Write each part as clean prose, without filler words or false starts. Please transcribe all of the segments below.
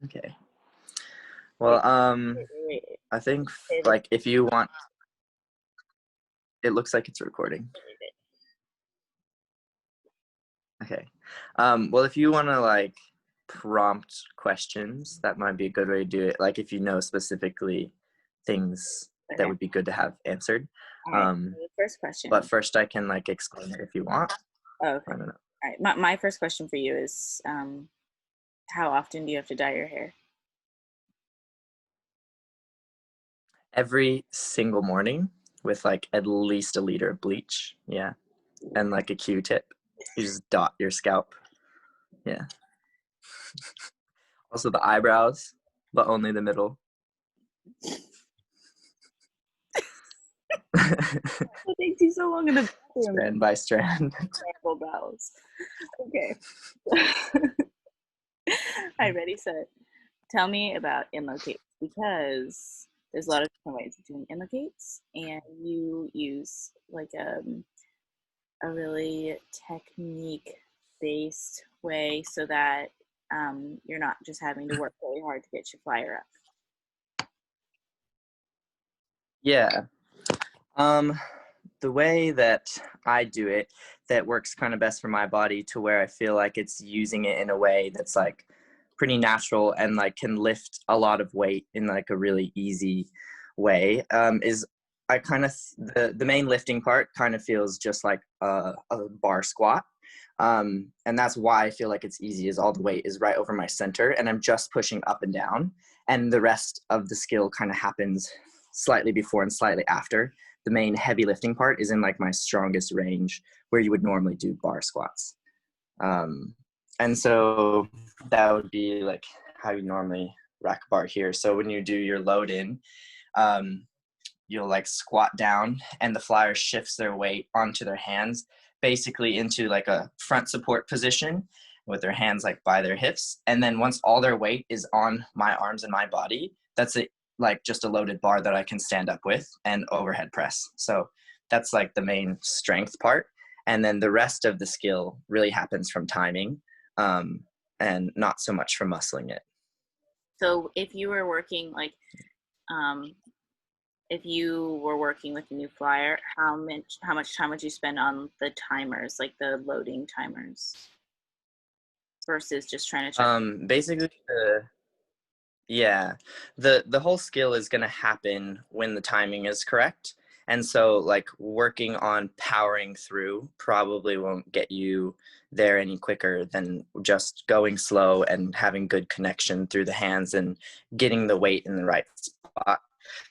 Okay. Well, Wait. I think Say this. like if you want, it looks like it's recording. Okay. Well, if you want to like prompt questions, that might be a good way to do it. Like if you know specifically things that Okay. would be good to have answered. All right. So Um, the first question. but first I can like explain it if you want. Oh, I okay. don't know. All right. My first question for you is, how often do you have to dye your hair? Every single morning with like at least a liter of bleach. Yeah. And like a Q-tip. You just dot your scalp. Yeah. Also the eyebrows, but only the middle. What takes you so long in the bathroom? Strand by strand. Terrible bowels. Okay. All right, ready, set. Tell me about inlocates because there's a lot of different ways of doing inlocates, and you use like a really technique based way so that you're not just having to work really hard to get your flyer up. Yeah. Um, the way that I do it that works kind of best for my body to where I feel like it's using it in a way that's like pretty natural and like can lift a lot of weight in like a really easy way is I kind of the main lifting part kind of feels just like a bar squat. And that's why I feel like it's easy is all the weight is right over my center and I'm just pushing up and down, and the rest of the skill kind of happens slightly before and slightly after. The main heavy lifting part is in like my strongest range where you would normally do bar squats. Um, and so that would be like how you normally rack a bar here. So when you do your load in, um, you'll like squat down and the flyer shifts their weight onto their hands, basically into like a front support position with their hands like by their hips. And then once all their weight is on my arms and my body, that's it, like just a loaded bar that I can stand up with and overhead press. So that's like the main strength part. And then the rest of the skill really happens from timing, and not so much from muscling it. So if you were working like um, if you were working with a new flyer, how much time would you spend on the timers, like the loading timers, versus just trying to check? Basically, yeah, the whole skill is going to happen when the timing is correct. And so like working on powering through probably won't get you there any quicker than just going slow and having good connection through the hands and getting the weight in the right spot.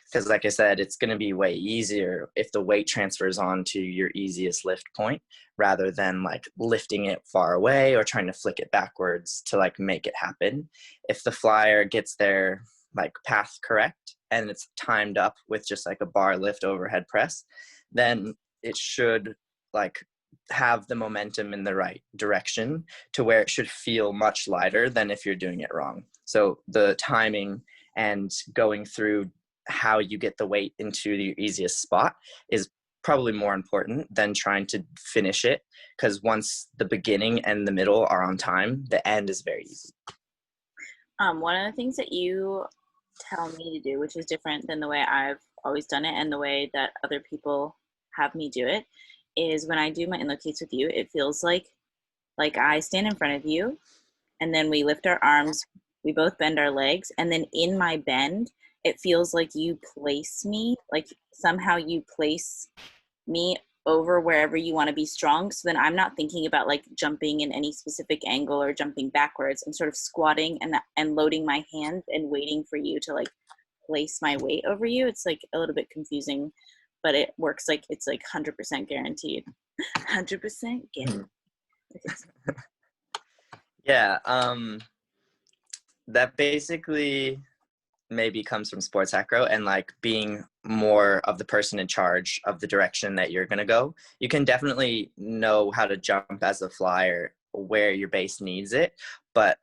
Because like I said, it's going to be way easier if the weight transfers onto your easiest lift point rather than like lifting it far away or trying to flick it backwards to like make it happen. If the flyer gets their like path correct and it's timed up with just like a bar lift overhead press, then it should like have the momentum in the right direction to where it should feel much lighter than if you're doing it wrong. So the timing and going through how you get the weight into the easiest spot is probably more important than trying to finish it, because once the beginning and the middle are on time, the end is very easy. One of the things that you tell me to do, which is different than the way I've always done it and the way that other people have me do it, is when I do my inlocates with you, it feels like I stand in front of you and then we lift our arms, we both bend our legs, and then in my bend, it feels like you place me, like somehow you place me over wherever you want to be strong. So then I'm not thinking about like jumping in any specific angle or jumping backwards. I'm sort of squatting and loading my hands and waiting for you to like place my weight over you. It's like a little bit confusing, but it works like it's like 100% guaranteed. 100% guaranteed. Yeah, that basically maybe comes from sports acro and like being more of the person in charge of the direction that you're going to go. You can definitely know how to jump as a flyer where your base needs it, but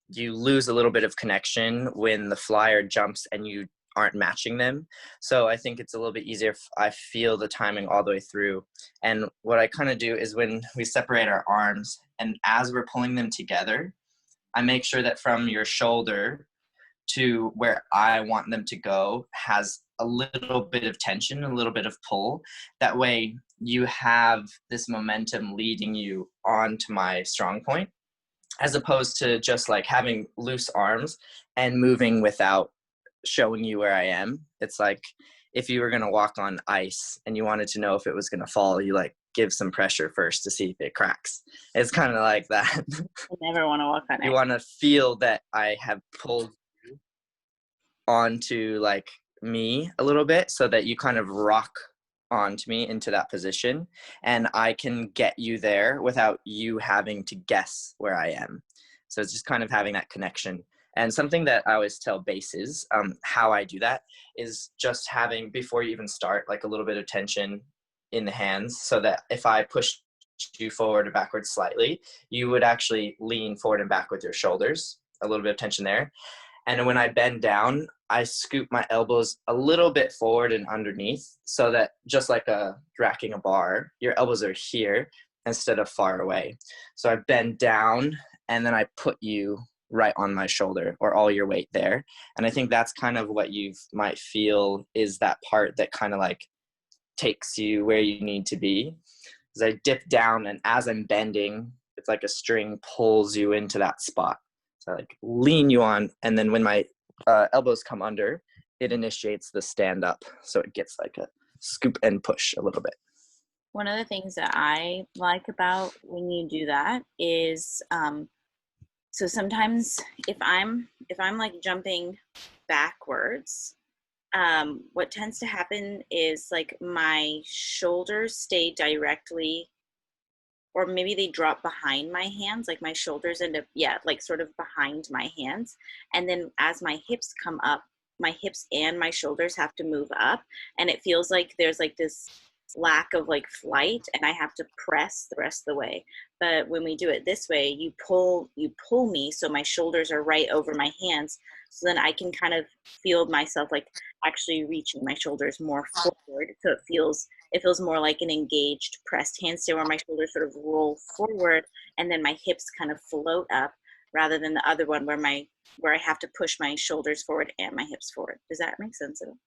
you lose a little bit of connection when the flyer jumps and you aren't matching them. So I think it's a little bit easier if I feel the timing all the way through. And what I kind of do is when we separate our arms and as we're pulling them together, I make sure that from your shoulder to where I want them to go has a little bit of tension, a little bit of pull. That way you have this momentum leading you onto my strong point, as opposed to just like having loose arms and moving without showing you where I am. It's like if you were going to walk on ice and you wanted to know if it was going to fall, you like give some pressure first to see if it cracks. It's kind of like that. I never want to walk on You ice. want to feel that I have pulled onto like me a little bit so that you kind of rock onto me into that position, and I can get you there without you having to guess where I am. So it's just kind of having that connection. And something that I always tell bases, how I do that is just having, before you even start, like a little bit of tension in the hands, so that if I push you forward or backwards slightly, you would actually lean forward and back with your shoulders, a little bit of tension there. And when I bend down, I scoop my elbows a little bit forward and underneath, so that just like racking a bar, your elbows are here instead of far away. So I bend down and then I put you right on my shoulder, or all your weight there. And I think that's kind of what you might feel is that part that kind of like takes you where you need to be. As I dip down, and as I'm bending, it's like a string pulls you into that spot. So I like lean you on, and then when my elbows come under, it initiates the stand up. So it gets like a scoop and push a little bit. One of the things that I like about when you do that is, so sometimes if I'm like jumping backwards, what tends to happen is like my shoulders stay directly, or maybe they drop behind my hands, like my shoulders end up, yeah, like sort of behind my hands. And then as my hips come up, my hips and my shoulders have to move up. And it feels like there's like this lack of like flight, and I have to press the rest of the way. But when we do it this way, you pull me so my shoulders are right over my hands. So then I can kind of feel myself like actually reaching my shoulders more forward. So it feels more like an engaged pressed handstand, where my shoulders sort of roll forward and then my hips kind of float up, rather than the other one where I have to push my shoulders forward and my hips forward. Does that make sense at all?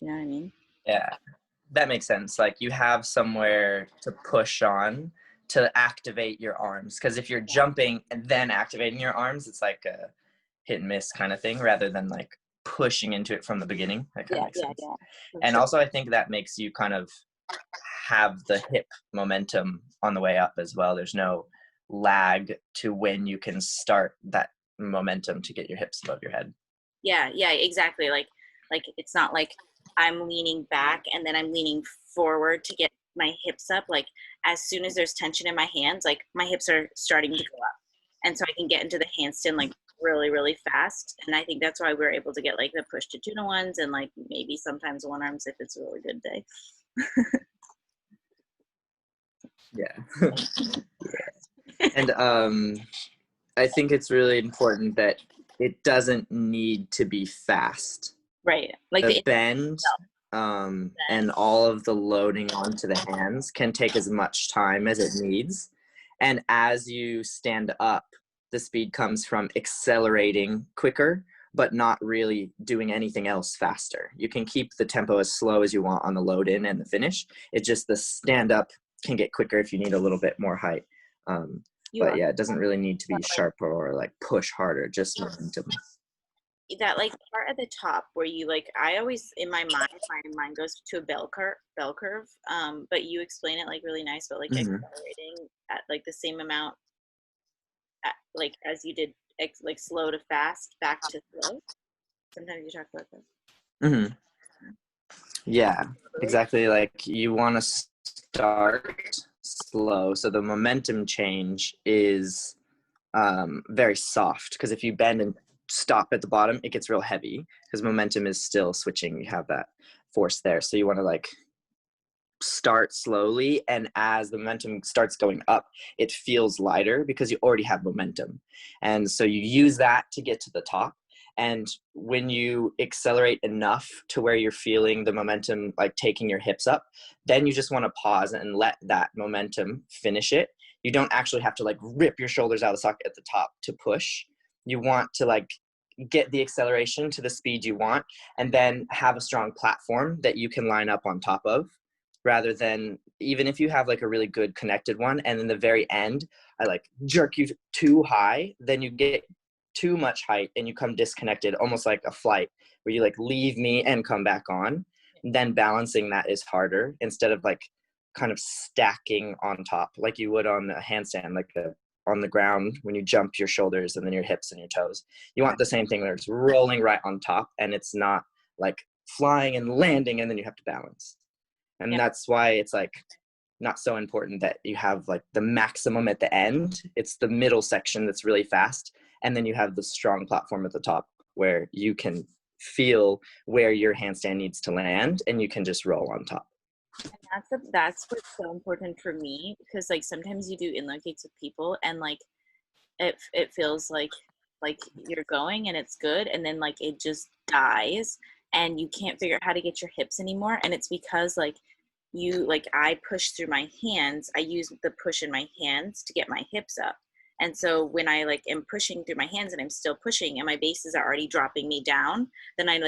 You know what I mean? Yeah, that makes sense. Like you have somewhere to push on to activate your arms. Because if you're jumping and then activating your arms, it's like a hit and miss kind of thing, rather than like pushing into it from the beginning. That kind of makes sense. And sure. also, I think that makes you kind of have the hip momentum on the way up as well. There's no lag to when you can start that momentum to get your hips above your head. Yeah, exactly. Like it's not like I'm leaning back and then I'm leaning forward to get my hips up. Like as soon as there's tension in my hands, like my hips are starting to go up. And so I can get into the handstand like really, really fast. And I think that's why we're able to get like the push to tuna ones, and like maybe sometimes one arms if it's a really good day. Yeah. And I think it's really important that it doesn't need to be fast. Right. Like the bend and all of the loading onto the hands can take as much time as it needs. And as you stand up, the speed comes from accelerating quicker, but not really doing anything else faster. You can keep the tempo as slow as you want on the load in and the finish. It's just the stand up can get quicker if you need a little bit more height. But yeah, it doesn't really need to be sharper or like push harder, just momentum. That like part at the top where you like, I always in my mind goes to a bell curve, but you explain it like really nice, but like accelerating at like the same amount like as you did like slow to fast, back to slow. Sometimes you talk about that. Yeah, exactly. Like you want to start slow, so the momentum change is very soft, because if you bend and stop at the bottom, it gets real heavy because momentum is still switching. You have that force there, so you want to like start slowly, and as the momentum starts going up, it feels lighter because you already have momentum, and so you use that to get to the top. And when you accelerate enough to where you're feeling the momentum like taking your hips up, then you just want to pause and let that momentum finish it. you don't actually have to like rip your shoulders out of the socket at the top to push. You want to like get the acceleration to the speed you want, and then have a strong platform that you can line up on top of, rather than, even if you have like a really good connected one and in the very end I like jerk you too high, then you get too much height and you come disconnected, almost like a flight where you like leave me and come back on. Then balancing that is harder, instead of like kind of stacking on top like you would on a handstand, like on the ground when you jump your shoulders and then your hips and your toes. You want the same thing where it's rolling right on top and it's not like flying and landing and then you have to balance. And that's why it's like not so important that you have like the maximum at the end. It's the middle section that's really fast, and then you have the strong platform at the top where you can feel where your handstand needs to land and you can just roll on top. And that's what's so important for me, because like sometimes you do inlocates with people and like it feels like you're going and it's good, and then like it just dies and you can't figure out how to get your hips anymore. And it's because like I push through my hands. I use the push in my hands to get my hips up. And so when I like am pushing through my hands and I'm still pushing and my bases are already dropping me down, then I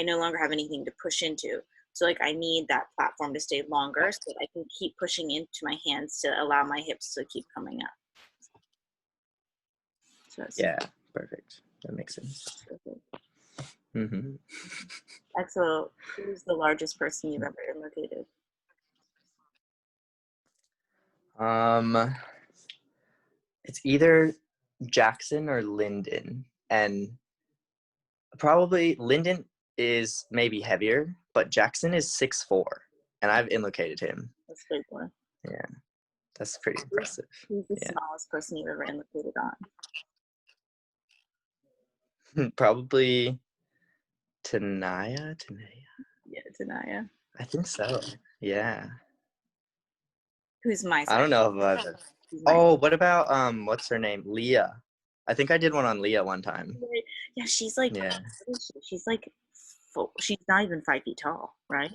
no longer have anything to push into. So like I need that platform to stay longer so that I can keep pushing into my hands to allow my hips to keep coming up. So yeah, perfect. That makes sense. Mm-hmm. Axl, who's the largest person you've ever inlocated? It's either Jackson or Lyndon, and probably Lyndon is maybe heavier, but Jackson is 6'4", and I've inlocated him. That's a big one. Yeah, that's pretty impressive. Who's the smallest person you've ever inlocated on? Probably Tanaya. Yeah, Tanaya. I think so. Yeah. Who's my size? I don't know if I've. Oh, what about what's her name? Leah. I think I did one on Leah one time. Yeah, she's like, Yeah. She's like, she's not even 5 feet tall, right?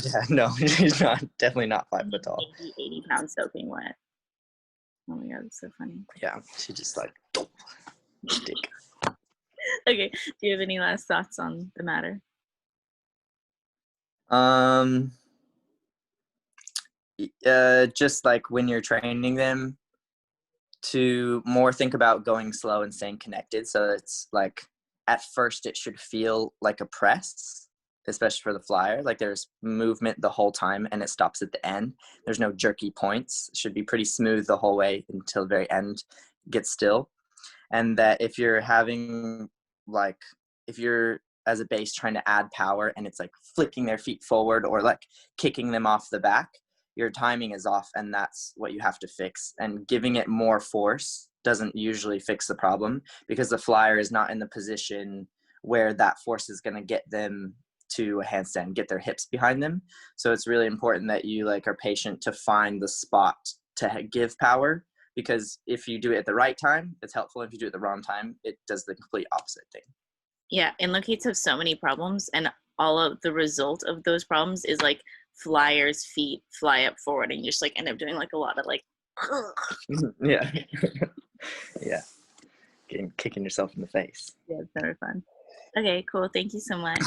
Yeah, no, she's not. Definitely not 5 foot tall. 80 pounds soaking wet. Oh my god, that's so funny. Yeah, she just like stick. Okay, do you have any last thoughts on the matter? Just like when you're training them, to more think about going slow and staying connected. So it's like at first it should feel like a press, especially for the flyer. Like there's movement the whole time and it stops at the end. There's no jerky points. It should be pretty smooth the whole way until the very end gets still. And that if you're having like, if you're as a base trying to add power and it's like flicking their feet forward or like kicking them off the back, your timing is off, and that's what you have to fix. And giving it more force doesn't usually fix the problem, because the flyer is not in the position where that force is going to get them to a handstand, get their hips behind them. So it's really important that you like are patient to find the spot to give power, because if you do it at the right time, it's helpful. If you do it at the wrong time, it does the complete opposite thing. Yeah, inlocates have so many problems, and all of the result of those problems is like flyers' feet fly up forward, and you just like end up doing like a lot of like. Yeah. Yeah. Kicking yourself in the face. Yeah, it's never fun. Okay, cool. Thank you so much.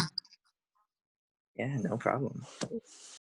Yeah, no problem.